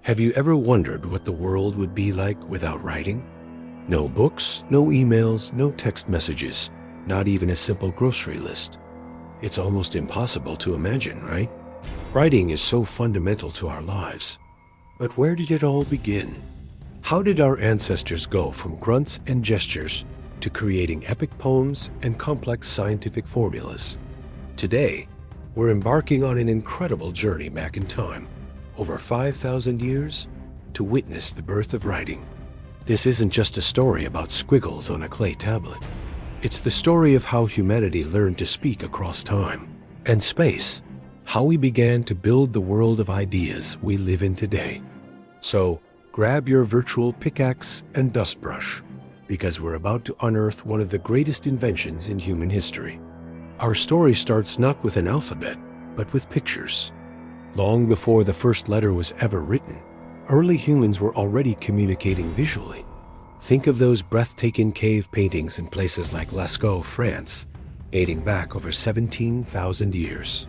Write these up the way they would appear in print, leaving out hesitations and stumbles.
Have you ever wondered what the world would be like without writing? No books, no emails, no text messages, not even a simple grocery list. It's almost impossible to imagine, right? Writing is so fundamental to our lives. But where did it all begin? How did our ancestors go from grunts and gestures to creating epic poems and complex scientific formulas? Today, we're embarking on an incredible journey back in time, over 5,000 years, to witness the birth of writing. This isn't just a story about squiggles on a clay tablet. It's the story of how humanity learned to speak across time and space, how we began to build the world of ideas we live in today. So, grab your virtual pickaxe and dust brush, because we're about to unearth one of the greatest inventions in human history. Our story starts not with an alphabet, but with pictures. Long before the first letter was ever written, early humans were already communicating visually. Think of those breathtaking cave paintings in places like Lascaux, France, dating back over 17,000 years.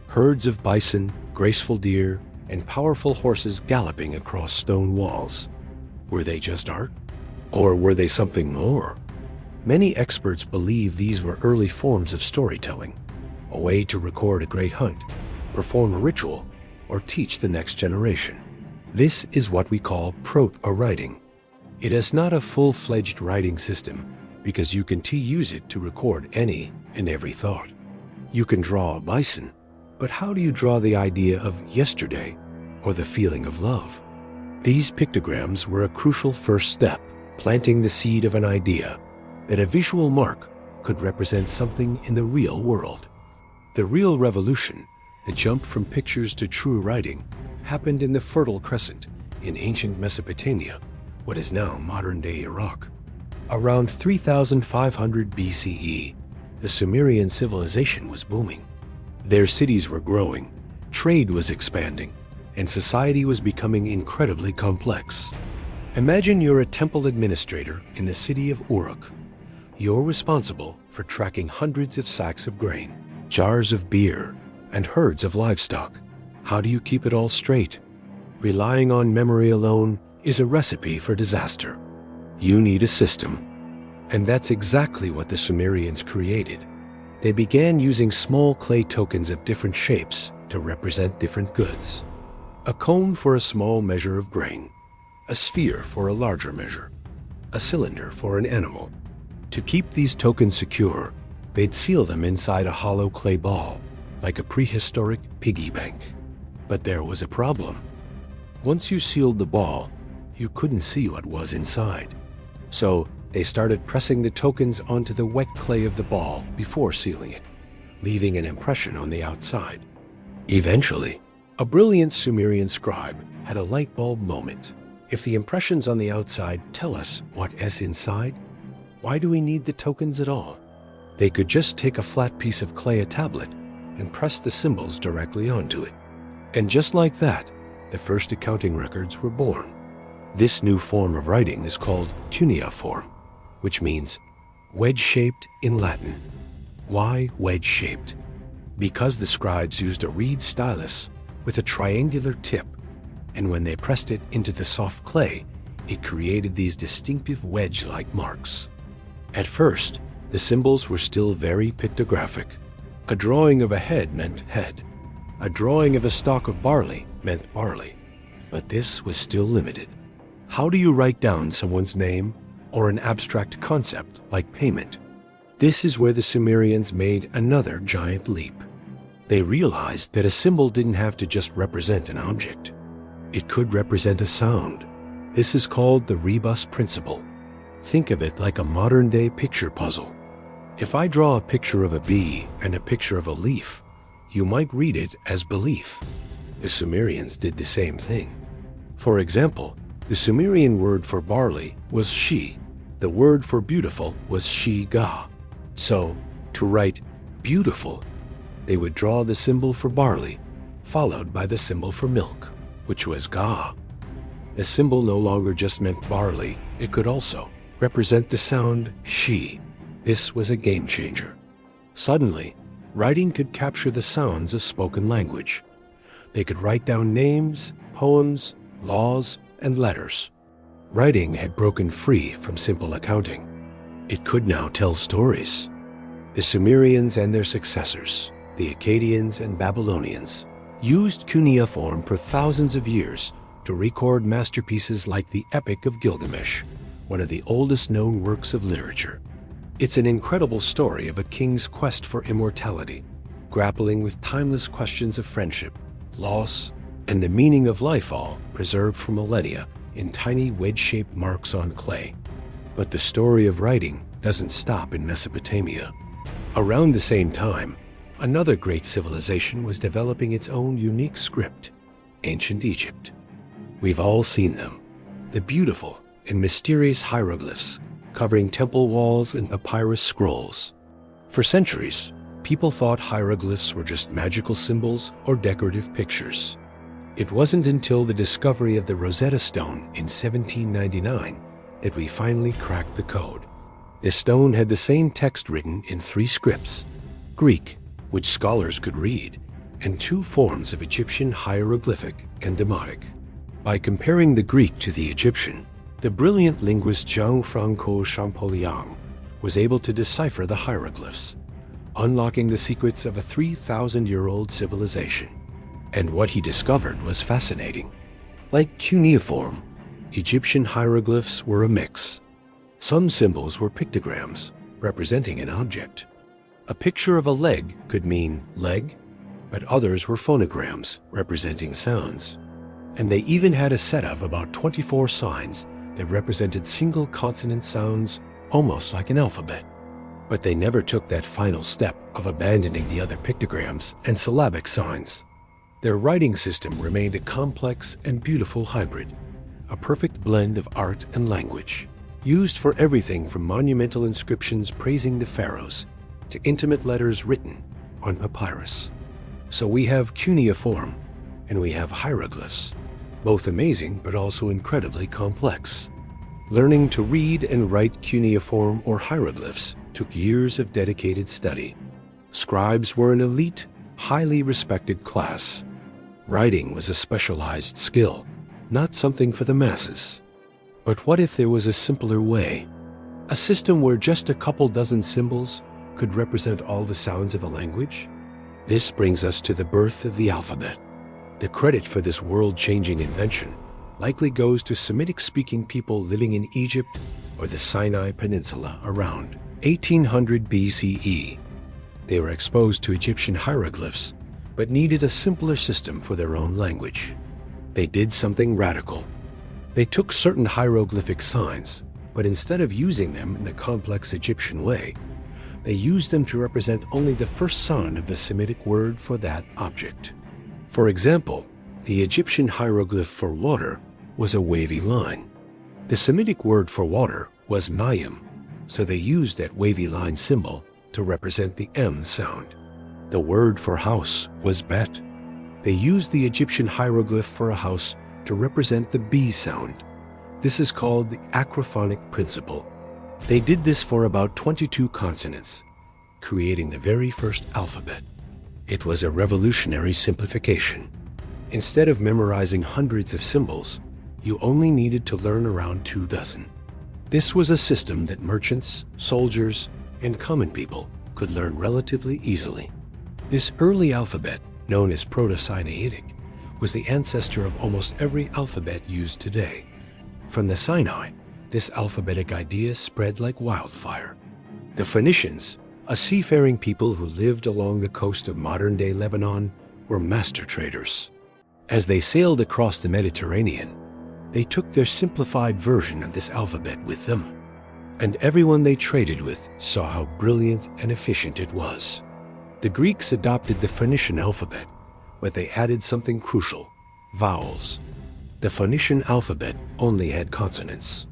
Herds of bison, graceful deer, and powerful horses galloping across stone walls. Were they just art? Or were they something more? Many experts believe these were early forms of storytelling, a way to record a great hunt, perform a ritual, or teach the next generation. This is what we call proto-writing. It is not a full-fledged writing system because you can use it to record any and every thought. You can draw a bison, but how do you draw the idea of yesterday or the feeling of love? These pictograms were a crucial first step, planting the seed of an idea that a visual mark could represent something in the real world. The real revolution, the jump from pictures to true writing, happened in the Fertile Crescent in ancient Mesopotamia, what is now modern-day Iraq. Around 3,500 BCE, the Sumerian civilization was booming. Their cities were growing, trade was expanding, and society was becoming incredibly complex. Imagine you're a temple administrator in the city of Uruk. You're responsible for tracking hundreds of sacks of grain, jars of beer, and herds of livestock. How do you keep it all straight? Relying on memory alone is a recipe for disaster. You need a system. And that's exactly what the Sumerians created. They began using small clay tokens of different shapes to represent different goods. A cone for a small measure of grain, a sphere for a larger measure, a cylinder for an animal. To keep these tokens secure, they'd seal them inside a hollow clay ball, like a prehistoric piggy bank. But there was a problem. Once you sealed the ball, you couldn't see what was inside. So they started pressing the tokens onto the wet clay of the ball before sealing it, leaving an impression on the outside. Eventually, a brilliant Sumerian scribe had a light bulb moment. If the impressions on the outside tell us what is inside, why do we need the tokens at all? They could just take a flat piece of clay, a tablet, and press the symbols directly onto it. And just like that, the first accounting records were born. This new form of writing is called Cuneiform, which means wedge-shaped in Latin. Why wedge-shaped? Because the scribes used a reed stylus with a triangular tip, and when they pressed it into the soft clay, it created these distinctive wedge-like marks. At first, the symbols were still very pictographic. A drawing of a head meant head. A drawing of a stalk of barley meant barley. But this was still limited. How do you write down someone's name or an abstract concept like payment? This is where the Sumerians made another giant leap. They realized that a symbol didn't have to just represent an object. It could represent a sound. This is called the rebus principle. Think of it like a modern-day picture puzzle. If I draw a picture of a bee and a picture of a leaf, you might read it as belief. The Sumerians did the same thing. For example, the Sumerian word for barley was she. The word for beautiful was she-ga. So, to write beautiful, they would draw the symbol for barley, followed by the symbol for milk, which was ga. The symbol no longer just meant barley, it could also represent the sound she. This was a game changer. Suddenly, writing could capture the sounds of spoken language. They could write down names, poems, laws, and letters. Writing had broken free from simple accounting. It could now tell stories. The Sumerians and their successors, the Akkadians and Babylonians, used cuneiform for thousands of years to record masterpieces like the Epic of Gilgamesh, one of the oldest known works of literature. It's an incredible story of a king's quest for immortality, grappling with timeless questions of friendship, loss, and the meaning of life, all preserved for millennia in tiny wedge-shaped marks on clay. But the story of writing doesn't stop in Mesopotamia. Around the same time, another great civilization was developing its own unique script, ancient Egypt. We've all seen them, the beautiful and mysterious hieroglyphs covering temple walls and papyrus scrolls. For centuries, people thought hieroglyphs were just magical symbols or decorative pictures. It wasn't until the discovery of the Rosetta Stone in 1799 that we finally cracked the code. This stone had the same text written in 3 scripts: Greek, which scholars could read, and 2 forms of Egyptian hieroglyphic and Demotic. By comparing the Greek to the Egyptian, the brilliant linguist Gianfranco Champollion was able to decipher the hieroglyphs, unlocking the secrets of a 3,000-year-old civilization. And what he discovered was fascinating. Like cuneiform, Egyptian hieroglyphs were a mix. Some symbols were pictograms, representing an object. A picture of a leg could mean leg, but others were phonograms, representing sounds. And they even had a set of about 24 signs that represented single consonant sounds, almost like an alphabet. But they never took that final step of abandoning the other pictograms and syllabic signs. Their writing system remained a complex and beautiful hybrid, a perfect blend of art and language, used for everything from monumental inscriptions praising the pharaohs to intimate letters written on papyrus. So we have cuneiform and we have hieroglyphs, both amazing but also incredibly complex. Learning to read and write cuneiform or hieroglyphs took years of dedicated study. Scribes were an elite, highly respected class. Writing was a specialized skill, not something for the masses. But what if there was a simpler way? A system where just a couple dozen symbols could represent all the sounds of a language? This brings us to the birth of the alphabet. The credit for this world-changing invention likely goes to Semitic-speaking people living in Egypt or the Sinai Peninsula around 1800 BCE. They were exposed to Egyptian hieroglyphs, but needed a simpler system for their own language. They did something radical. They took certain hieroglyphic signs, but instead of using them in the complex Egyptian way, they used them to represent only the first sound of the Semitic word for that object. For example, the Egyptian hieroglyph for water was a wavy line. The Semitic word for water was mayim, so they used that wavy line symbol to represent the M sound. The word for house was bet. They used the Egyptian hieroglyph for a house to represent the B sound. This is called the acrophonic principle. They did this for about 22 consonants, creating the very first alphabet. It was a revolutionary simplification. Instead of memorizing hundreds of symbols, you only needed to learn around 24. This was a system that merchants, soldiers, and common people could learn relatively easily. This early alphabet, known as Proto-Sinaitic, was the ancestor of almost every alphabet used today. From the Sinai, this alphabetic idea spread like wildfire. The Phoenicians, a seafaring people who lived along the coast of modern-day Lebanon, were master traders. As they sailed across the Mediterranean, they took their simplified version of this alphabet with them. And everyone they traded with saw how brilliant and efficient it was. The Greeks adopted the Phoenician alphabet, but they added something crucial: vowels. The Phoenician alphabet only had consonants.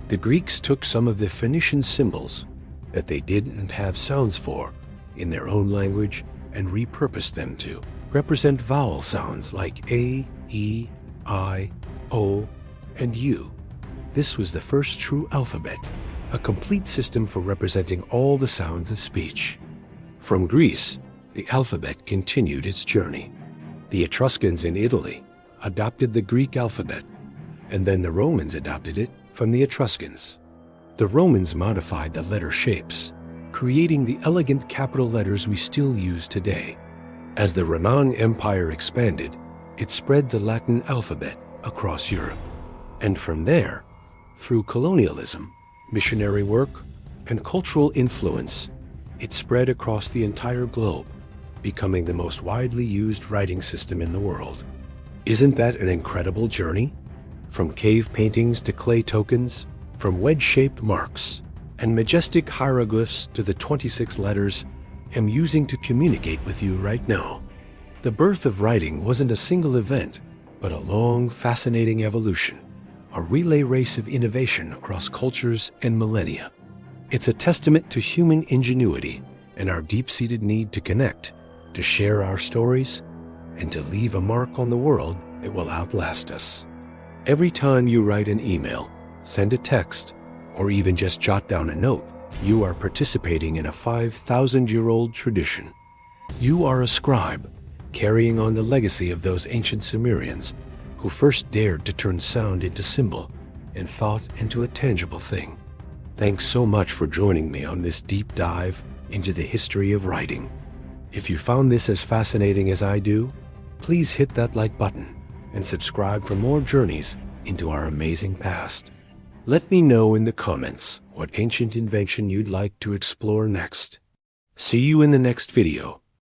The Greeks took some of the Phoenician symbols that they didn't have sounds for in their own language and repurposed them to represent vowel sounds like A, E, I, O, and U. This was the first true alphabet, a complete system for representing all the sounds of speech. From Greece, the alphabet continued its journey. The Etruscans in Italy adopted the Greek alphabet, and then the Romans adopted it from the Etruscans. The Romans modified the letter shapes, creating the elegant capital letters we still use today. As the Roman Empire expanded, it spread the Latin alphabet across Europe. And from there, through colonialism, missionary work, and cultural influence, it spread across the entire globe, becoming the most widely used writing system in the world. Isn't that an incredible journey? From cave paintings to clay tokens, from wedge-shaped marks and majestic hieroglyphs to the 26 letters I'm using to communicate with you right now. The birth of writing wasn't a single event, but a long, fascinating evolution, a relay race of innovation across cultures and millennia. It's a testament to human ingenuity and our deep-seated need to connect, to share our stories, and to leave a mark on the world that will outlast us. Every time you write an email, send a text, or even just jot down a note, you are participating in a 5,000-year-old tradition. You are a scribe, carrying on the legacy of those ancient Sumerians who first dared to turn sound into symbol and thought into a tangible thing. Thanks so much for joining me on this deep dive into the history of writing. If you found this as fascinating as I do, please hit that like button and subscribe for more journeys into our amazing past. Let me know in the comments what ancient invention you'd like to explore next. See you in the next video.